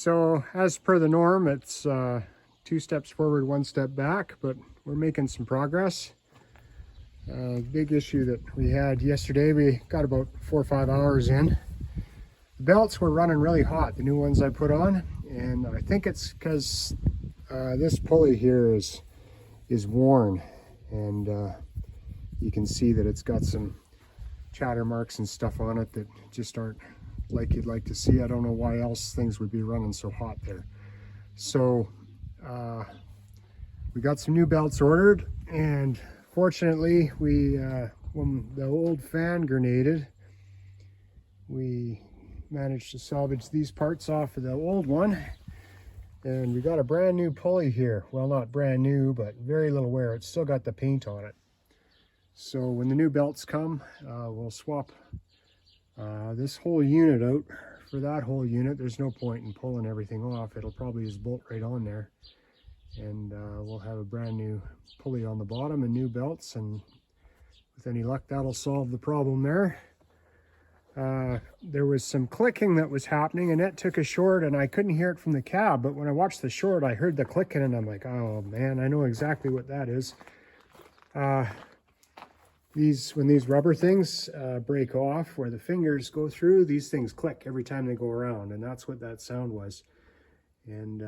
So as per the norm, it's 2 steps forward, 1 step back, but we're making some progress. Big issue that we had yesterday, we got about 4 or 5 hours in. The belts were running really hot, the new ones I put on, and I think it's because this pulley here is worn, and you can see that it's got some chatter marks and stuff on it that just aren't like you'd like to see. I don't know why else things would be running so hot there. So we got some new belts ordered, and fortunately when the old fan grenaded, we managed to salvage these parts off of the old one, and we got a brand new pulley here. Well, not brand new, but very little wear. It's still got the paint on it. So when the new belts come, we'll swap this whole unit out for that whole unit. There's no point in pulling everything off. It'll probably just bolt right on there, and we'll have a brand new pulley on the bottom and new belts, and with any luck that'll solve the problem there. There was some clicking that was happening. Annette took a short and I couldn't hear it from the cab, but when I watched the short I heard the clicking, and I'm like, oh man, I know exactly what that is. When these rubber things break off where the fingers go through, these things click every time they go around, and that's what that sound was. And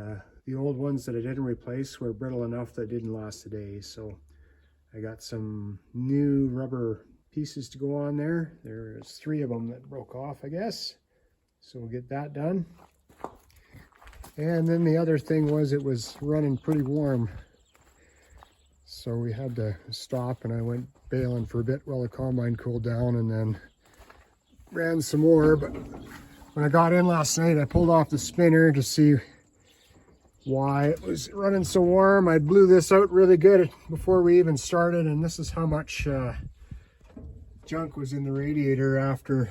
the old ones that I didn't replace were brittle enough that didn't last a day, so I got some new rubber pieces to go on there. There's 3 of them that broke off, I guess, so we'll get that done. And then the other thing was, it was running pretty warm, so we had to stop, and I went bailing for a bit while the combine cooled down, and then ran some more. But when I got in last night, I pulled off the spinner to see why it was running so warm. I blew this out really good before we even started, and this is how much junk was in the radiator after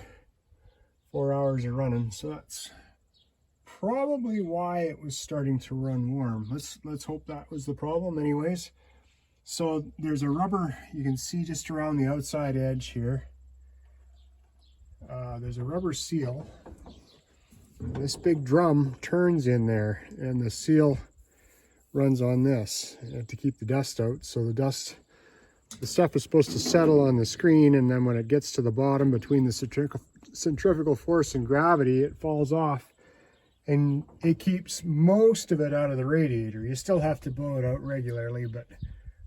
4 hours of running. So that's probably why it was starting to run warm. Let's hope that was the problem anyways. So there's a rubber, you can see just around the outside edge here. There's a rubber seal. This big drum turns in there, and the seal runs on this to keep the dust out. So the stuff is supposed to settle on the screen, and then when it gets to the bottom between the centrifugal force and gravity, it falls off, and it keeps most of it out of the radiator. You still have to blow it out regularly, but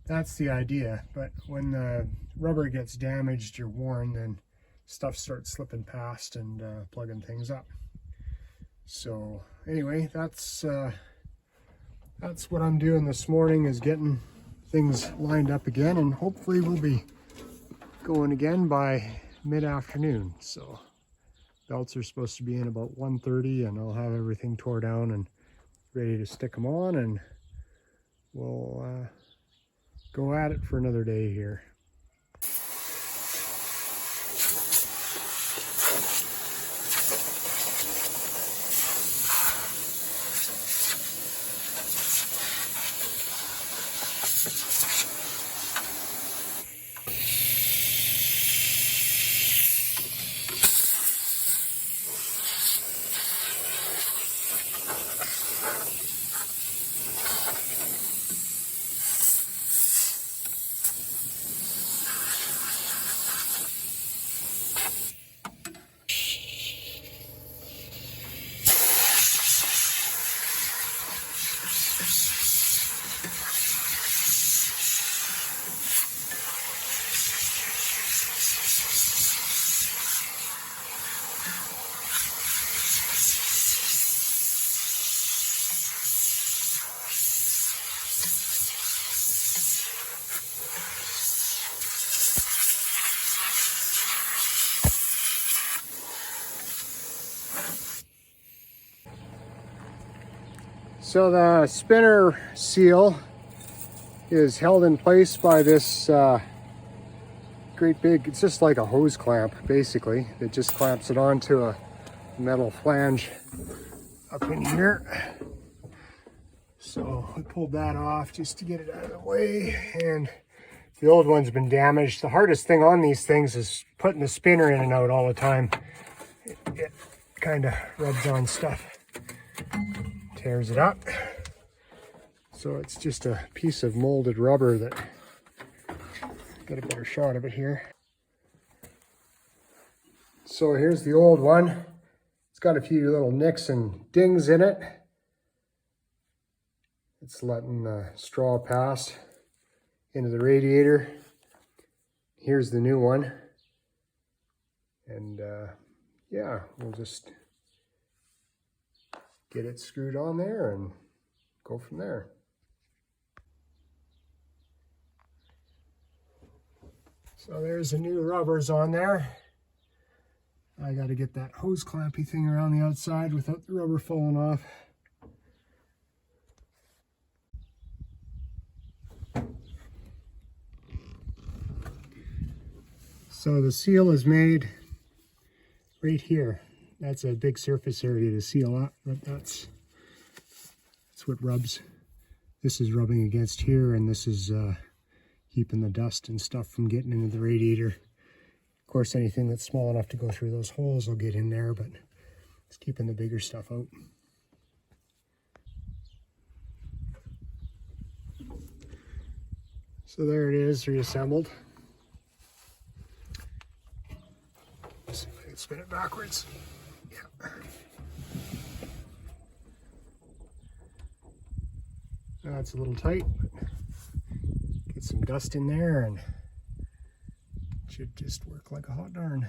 that's the idea. But when the rubber gets damaged or worn, then stuff starts slipping past and plugging things up. So anyway, that's what I'm doing this morning, is getting things lined up again, and hopefully we'll be going again by mid-afternoon. So belts are supposed to be in about 1:30, and I'll have everything tore down and ready to stick them on, and we'll go at it for another day here. So the spinner seal is held in place by this great big, it's just like a hose clamp basically. It just clamps it onto a metal flange up in here. So we pulled that off just to get it out of the way, and the old one's been damaged. The hardest thing on these things is putting the spinner in and out all the time. It kind of rubs on stuff. tears it up. So it's just a piece of molded rubber that, get a better shot of it here. So here's the old one. It's got a few little nicks and dings in it. It's letting the straw pass into the radiator. Here's the new one. And yeah, we'll just get it screwed on there and go from there. So there's the new rubbers on there. I got to get that hose clampy thing around the outside without the rubber falling off. So the seal is made right here. That's a big surface area to seal up, but that's what rubs. This is rubbing against here, and this is keeping the dust and stuff from getting into the radiator. Of course, anything that's small enough to go through those holes will get in there, but it's keeping the bigger stuff out. So there it is, reassembled. Let's see if I can spin it backwards. Yeah. Now it's a little tight, but get some dust in there and it should just work like a hot darn.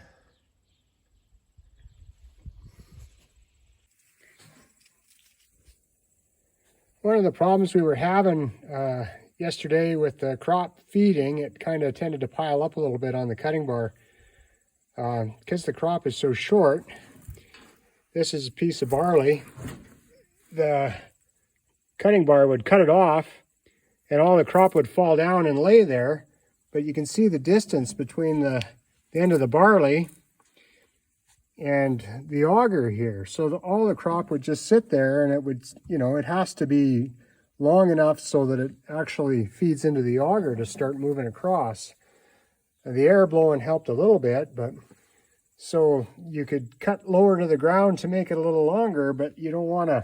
One of the problems we were having yesterday with the crop feeding, it kind of tended to pile up a little bit on the cutting bar. Because the crop is so short, this is a piece of barley. The cutting bar would cut it off and all the crop would fall down and lay there. But you can see the distance between the end of the barley and the auger here. So all the crop would just sit there, and it would, you know, it has to be long enough so that it actually feeds into the auger to start moving across. The air blowing helped a little bit, but so you could cut lower to the ground to make it a little longer, but you don't want to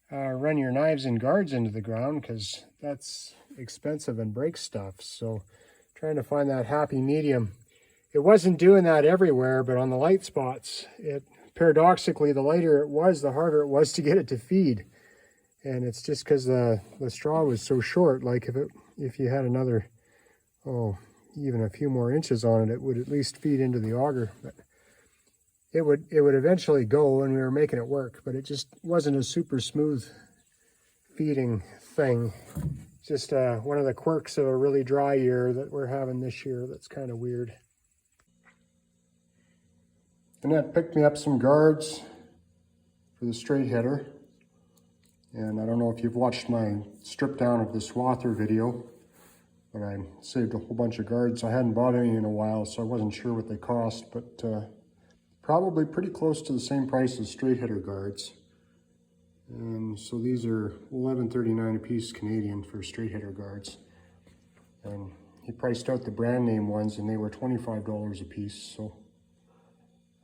run your knives and guards into the ground because that's expensive and breaks stuff. So trying to find that happy medium. It wasn't doing that everywhere, but on the light spots, paradoxically, the lighter it was, the harder it was to get it to feed. And it's just because the straw was so short. Like if you had another, even a few more inches on it, it would at least feed into the auger. But it would eventually go, and we were making it work, but it just wasn't a super smooth feeding thing. Just one of the quirks of a really dry year that we're having this year that's kind of weird. Annette picked me up some guards for the straight header. And I don't know if you've watched my strip down of the swather video, but I saved a whole bunch of guards. I hadn't bought any in a while, so I wasn't sure what they cost, but probably pretty close to the same price as straight header guards. And so these are $11.39 a piece Canadian for straight header guards. And he priced out the brand name ones, and they were $25 a piece. So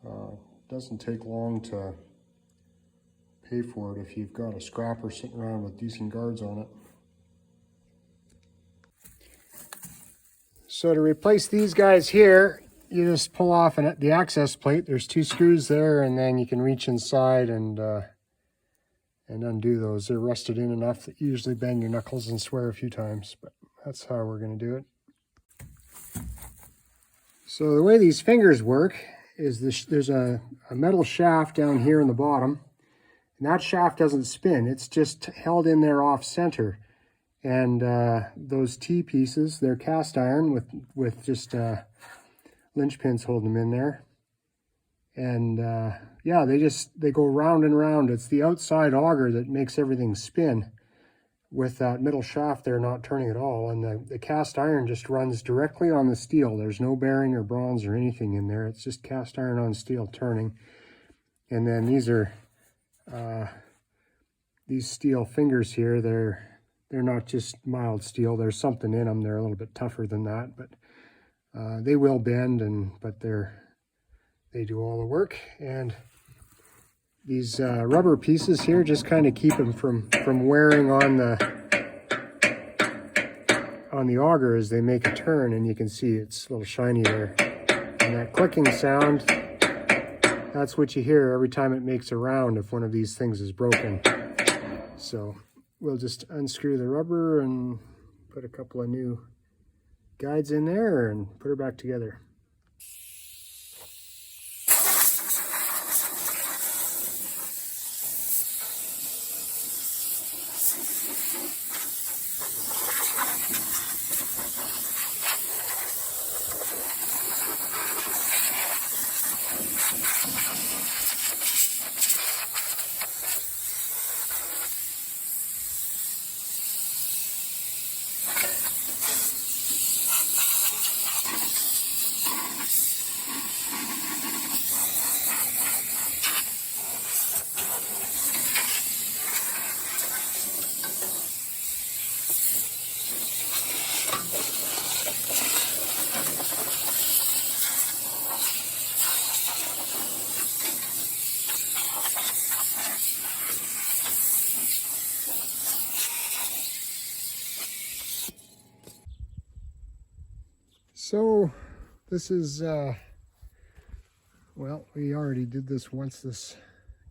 it doesn't take long to pay for it if you've got a scrapper sitting around with decent guards on it. So to replace these guys here, you just pull off the access plate. There's 2 screws there, and then you can reach inside and undo those. They're rusted in enough that you usually bang your knuckles and swear a few times, but that's how we're going to do it. So the way these fingers work is there's a metal shaft down here in the bottom, and that shaft doesn't spin. It's just held in there off center. And those T-pieces, they're cast iron with just linch pins holding them in there. And yeah, they go round and round. It's the outside auger that makes everything spin. With that middle shaft there not turning at all. And the cast iron just runs directly on the steel. There's no bearing or bronze or anything in there. It's just cast iron on steel turning. And then these are these steel fingers here. They're not just mild steel. There's something in them. They're a little bit tougher than that, but they will bend, but they do all the work. And These rubber pieces here just kind of keep them from wearing on the auger as they make a turn, and you can see it's a little shiny there. And that clicking sound, that's what you hear every time it makes a round if one of these things is broken. So we'll just unscrew the rubber and put a couple of new guides in there and put her back together. So this is, well, we already did this once a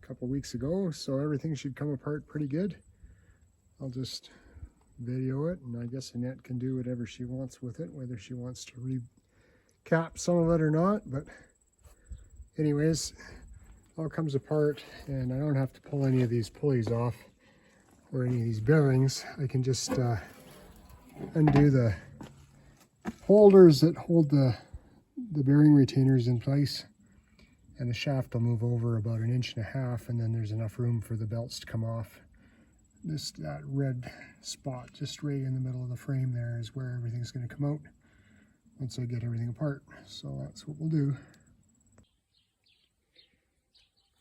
couple weeks ago, so everything should come apart pretty good. I'll just video it, and I guess Annette can do whatever she wants with it, whether she wants to recap some of it or not. But anyways, all comes apart, and I don't have to pull any of these pulleys off or any of these bearings. I can just undo the holders that hold the bearing retainers in place, and the shaft will move over about 1.5 inches, and then there's enough room for the belts to come off. That red spot just right in the middle of the frame there is where everything's going to come out once I get everything apart. So that's what we'll do.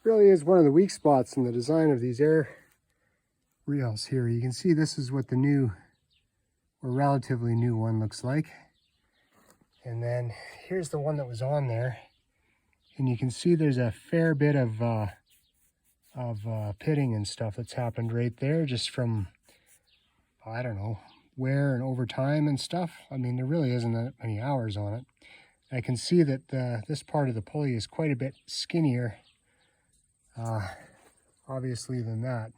Really is one of the weak spots in the design of these air rails here. You can see this is what the new or relatively new one looks like. And then here's the one that was on there, and you can see there's a fair bit of pitting and stuff that's happened right there, just from, I don't know, wear and over time and stuff. I mean, there really isn't that many hours on it. I can see that this part of the pulley is quite a bit skinnier, obviously, than that.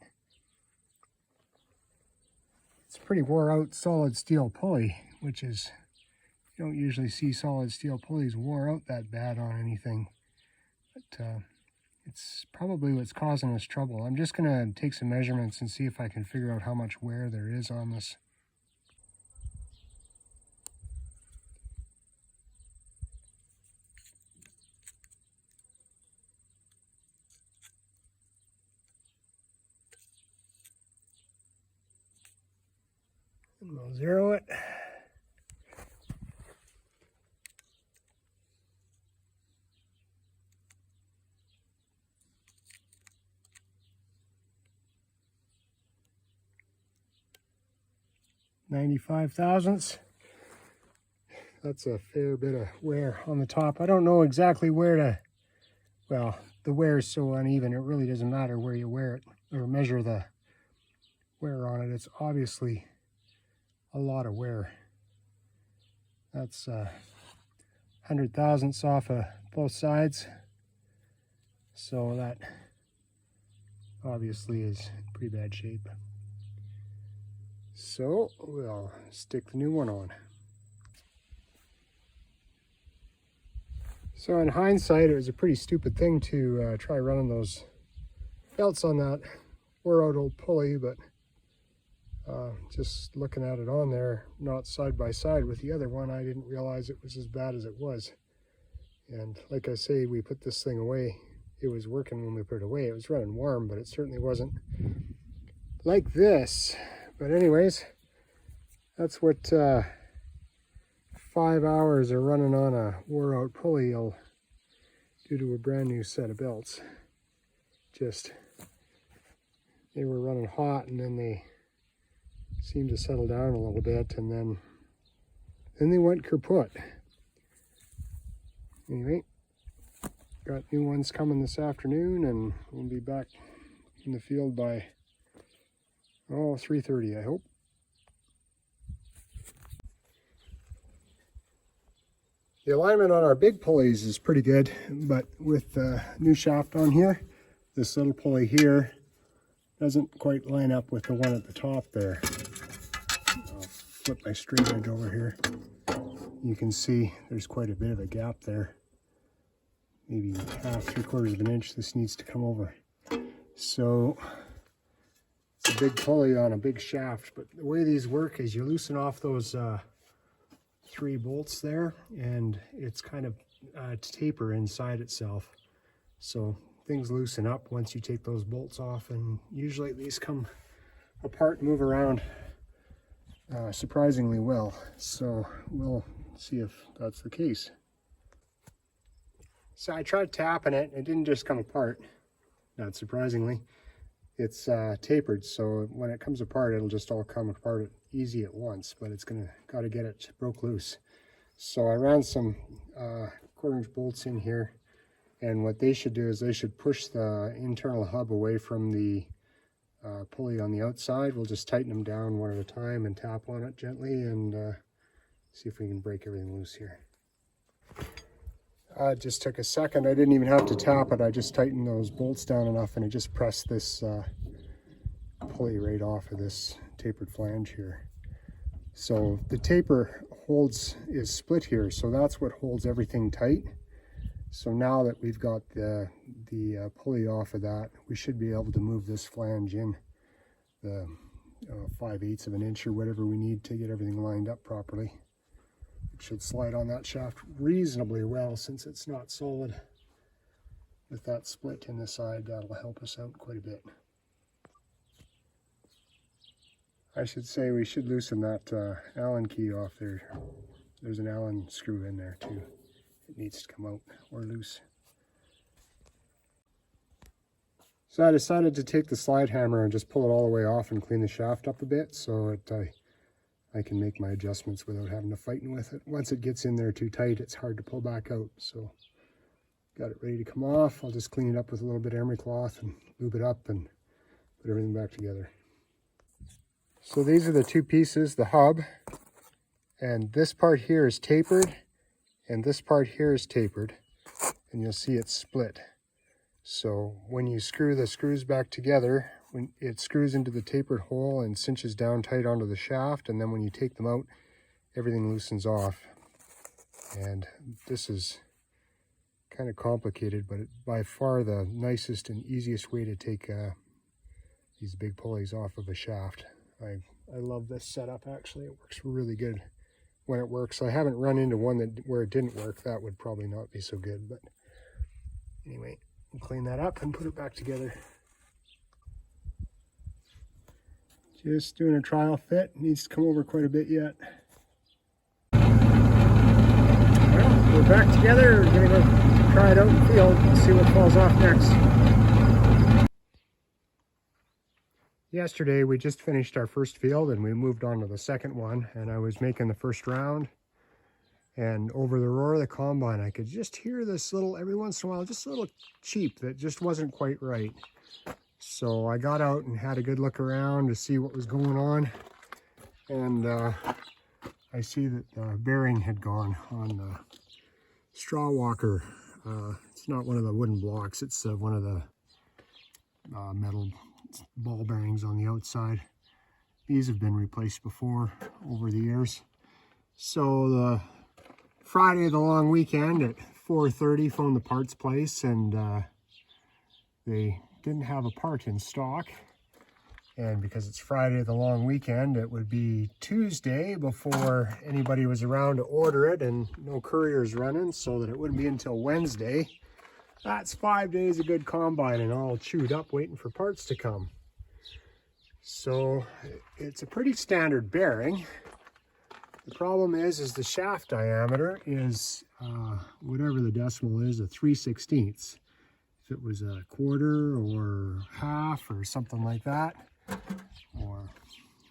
It's a pretty wore out solid steel pulley, which is, you don't usually see solid steel pulleys wore out that bad on anything, but it's probably what's causing us trouble. I'm just going to take some measurements and see if I can figure out how much wear there is on this. And we'll zero it. .95 thousandths. That's a fair bit of wear on the top. I don't know exactly where to, well, the wear is so uneven, it really doesn't matter where you wear it or measure the wear on it. It's obviously a lot of wear. That's 100 thousandths off of both sides. So that obviously is in pretty bad shape. So we'll stick the new one on. So in hindsight, it was a pretty stupid thing to try running those belts on that wore out old pulley, but just looking at it on there, not side by side with the other one, I didn't realize it was as bad as it was. And like I say, we put this thing away. It was working when we put it away. It was running warm, but it certainly wasn't like this. But anyways, that's what 5 hours of running on a wore out pulley will do to a brand new set of belts. Just, they were running hot, and then they seemed to settle down a little bit, and then they went kaput. Anyway, Got new ones coming this afternoon, and we'll be back in the field by 3:30, I hope. The alignment on our big pulleys is pretty good, but with the new shaft on here, this little pulley here doesn't quite line up with the one at the top there. I'll flip my straight edge over here. You can see there's quite a bit of a gap there. Maybe half, 3/4 of an inch this needs to come over. So it's a big pulley on a big shaft, but the way these work is you loosen off those 3 bolts there, and it's kind of taper inside itself. So things loosen up once you take those bolts off, and usually these come apart and move around surprisingly well. So we'll see if that's the case. So I tried tapping it, it didn't just come apart, not surprisingly. It's tapered, so when it comes apart, it'll just all come apart easy at once, but it's got to get it broke loose. So I ran some 1/4" bolts in here, and what they should do is they should push the internal hub away from the pulley on the outside. We'll just tighten them down one at a time and tap on it gently, and see if we can break everything loose here. It just took a second. I didn't even have to tap it. I just tightened those bolts down enough, and it just pressed this pulley right off of this tapered flange here. So the taper is split here, so that's what holds everything tight. So now that we've got the pulley off of that, we should be able to move this flange in the 5/8 of an inch or whatever we need to get everything lined up properly. It should slide on that shaft reasonably well since it's not solid. With that split in the side, that'll help us out quite a bit. I should say we should loosen that Allen key off there. There's an Allen screw in there too. It needs to come out or loose. So I decided to take the slide hammer and just pull it all the way off and clean the shaft up a bit so that I can make my adjustments without having to fight with it. Once it gets in there too tight, it's hard to pull back out. So got it ready to come off. I'll just clean it up with a little bit of emery cloth and lube it up and put everything back together. So these are the 2 pieces, the hub, and this part here is tapered, and this part here is tapered, and you'll see it's split. So when you screw the screws back together, when it screws into the tapered hole and cinches down tight onto the shaft, and then when you take them out, everything loosens off. And this is kind of complicated, but by far the nicest and easiest way to take these big pulleys off of a shaft. I love this setup, actually. It works really good when it works. I haven't run into one where it didn't work. That would probably not be so good, but anyway, we'll clean that up and put it back together. Just doing a trial fit. It needs to come over quite a bit yet. Well, we're back together. We're gonna go try it out in the field and see what falls off next. Yesterday we just finished our first field and we moved on to the second one, and I was making the first round, and over the roar of the combine I could just hear this little, every once in a while, just a little cheep that just wasn't quite right. So I got out and had a good look around to see what was going on, and I see that the bearing had gone on the straw walker. It's not one of the wooden blocks, it's one of the metal ball bearings on the outside. These have been replaced before over the years. So the Friday of the long weekend at 4:30 phoned the parts place, and they didn't have a part in stock, and because it's Friday of the long weekend, it would be Tuesday before anybody was around to order it, and no couriers running, so that it wouldn't be until Wednesday. That's 5 days of good combine and all chewed up waiting for parts to come. So it's a pretty standard bearing. The problem is the shaft diameter is whatever the decimal is, a 3/16. If it was a 1/4 or half or something like that, or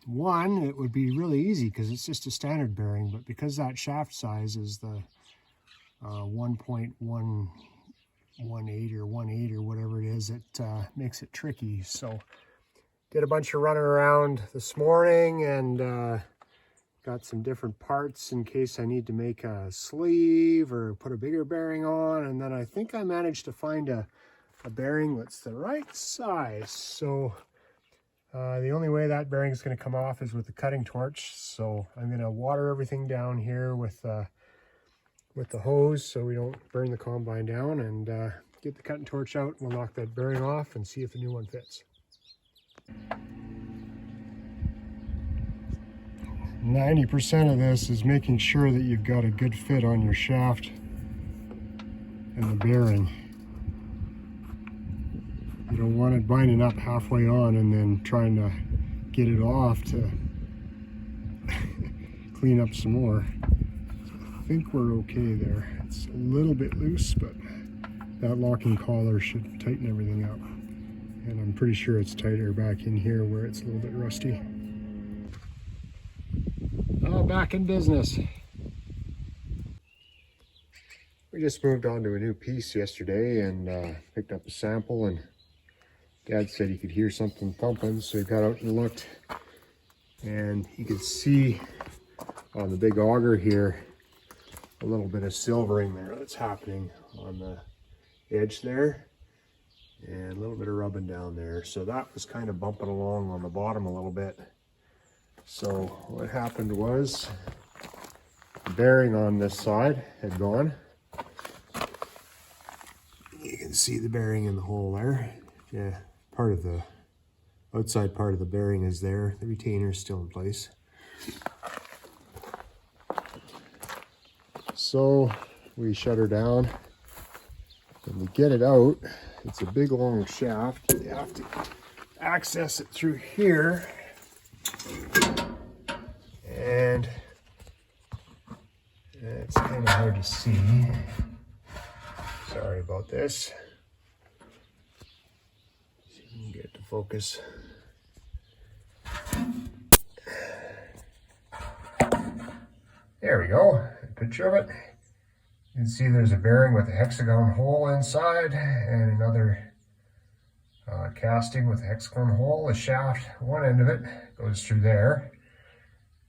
1, it would be really easy because it's just a standard bearing. But because that shaft size is the 1.1 1.8 or 1.8 or whatever it is, it makes it tricky. So did a bunch of running around this morning and got some different parts in case I need to make a sleeve or put a bigger bearing on. And then I think I managed to find a bearing that's the right size. So the only way that bearing is going to come off is with the cutting torch. So I'm going to water everything down here with the hose so we don't burn the combine down, and get the cutting torch out. We'll knock that bearing off and see if a new one fits. 90% of this is making sure that you've got a good fit on your shaft and the bearing. You don't want it binding up halfway on and then trying to get it off to clean up some more. So I think we're okay there. It's a little bit loose, but that locking collar should tighten everything up. And I'm pretty sure it's tighter back in here where it's a little bit rusty. Oh, back in business. We just moved on to a new piece yesterday and picked up a sample, and Dad said he could hear something thumping, so he got out and looked, and you could see on the big auger here a little bit of silvering there that's happening on the edge there, and a little bit of rubbing down there. So that was kind of bumping along on the bottom a little bit. So what happened was the bearing on this side had gone. You can see the bearing in the hole there. Yeah, part of the outside part of the bearing is there. The retainer is still in place. So we shut her down and we get it out. It's a big long shaft. You have to access it through here. And it's kind of hard to see. Sorry about this. See if we can get it to focus. There we go. A picture of it. You can see there's a bearing with a hexagon hole inside and another casting with a hexagon hole. The shaft, one end of it goes through there.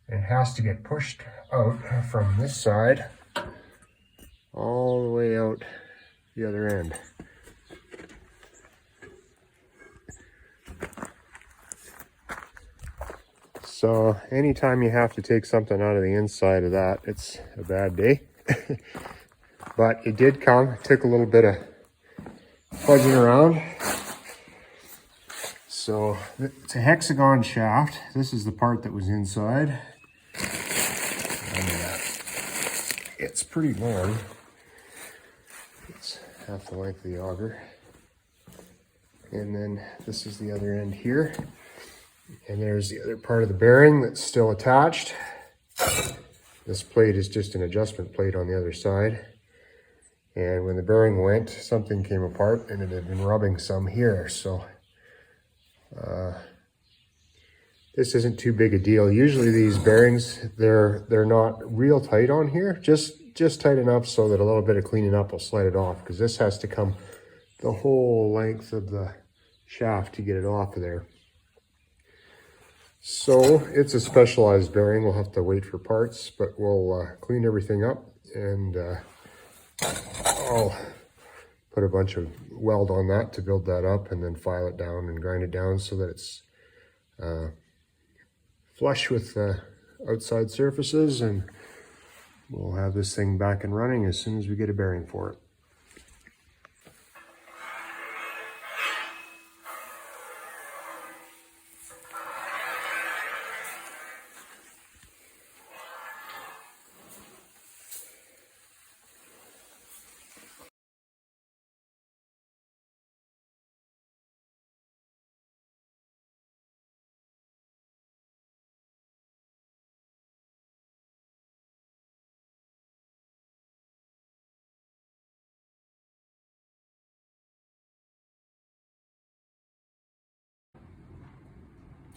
It has to get pushed out from this side all the way out the other end. So anytime you have to take something out of the inside of that, it's a bad day. But it did come. It took a little bit of fudging around. So it's a hexagon shaft. This is the part that was inside. It's pretty long. It's half the length of the auger. And then this is the other end here. And there's the other part of the bearing that's still attached. This plate is just an adjustment plate on the other side. And when the bearing went, something came apart and it had been rubbing some here. So this isn't too big a deal. Usually these bearings, they're not real tight on here, just tight enough so that a little bit of cleaning up will slide it off, because this has to come the whole length of the shaft to get it off of there. So it's a specialized bearing. We'll have to wait for parts, but we'll clean everything up, and I'll put a bunch of weld on that to build that up, and then file it down and grind it down so that it's flush with the outside surfaces, and we'll have this thing back and running as soon as we get a bearing for it.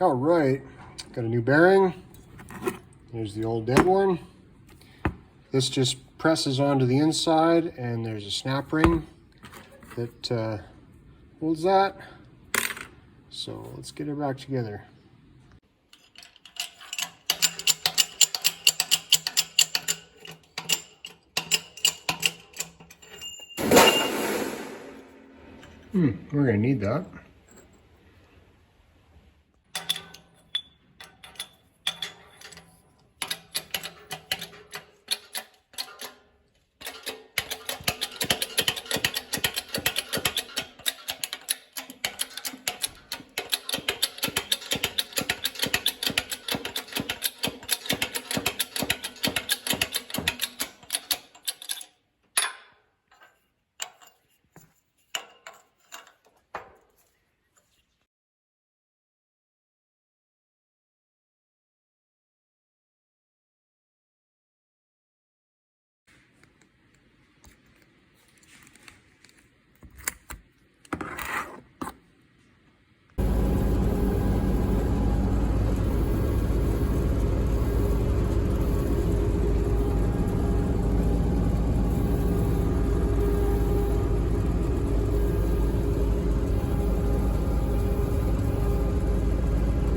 All right, got a new bearing. Here's the old dead one. This just presses onto the inside, and there's a snap ring that holds that. So let's get it back together. We're gonna need that.